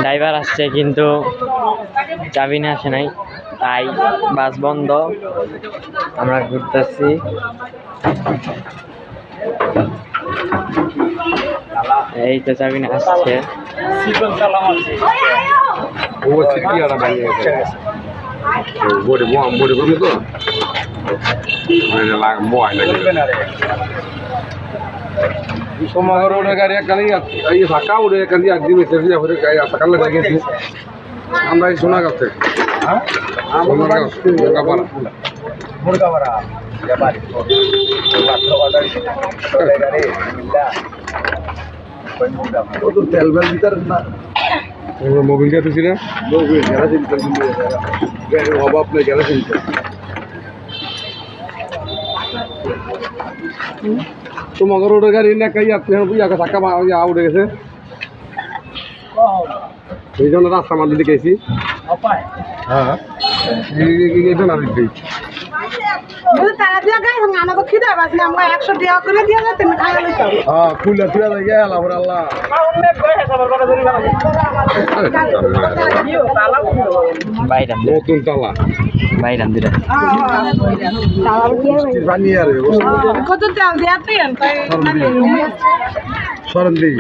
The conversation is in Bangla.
ড্রাইভার আসছে কিন্তু চাবি নিয়ে আসে নাই, তাই বাস বন্ধ। আমরা ঘুরতেছি। এই তো চাবি নিয়ে আসছে। Sumagaro gaari kali ay thaka ude kali agdi message ya hore gaari sakal lage thi আমরা শোনা গেছে হ্যাঁ আমরা মুরগাপাড়া মুরগাপাড়া ব্যাপারী মাত্র অর্ডার করে গাড়ি মিল্লা কোন মুরগাপাড়া ও তো তেল বেল ভিতর না ও মোবিল কে তুই না মোবিল যারা দিন করে গাড়ি অভাব নেই যারা দিন তোমার ওটা গাড়ি না কাই আপনি বুঝা কা টাকা উড়ে গেছে এই জন্য রাস্তা মাল দিকে গেছি হ্যাঁ এইটা না দিই তারা দিয়া গাই আমাকে খিদা বাস না আমরা 100 টাকা করে দিয়া না তুমি খাইয়া লইছো হ্যাঁ কুলা তুই আগে গেল আমরা আল্লাহ বাইরাম নতুন তালা বাইরাম দিরা পানি আর কত তেল দিয়া তেল সরন্দি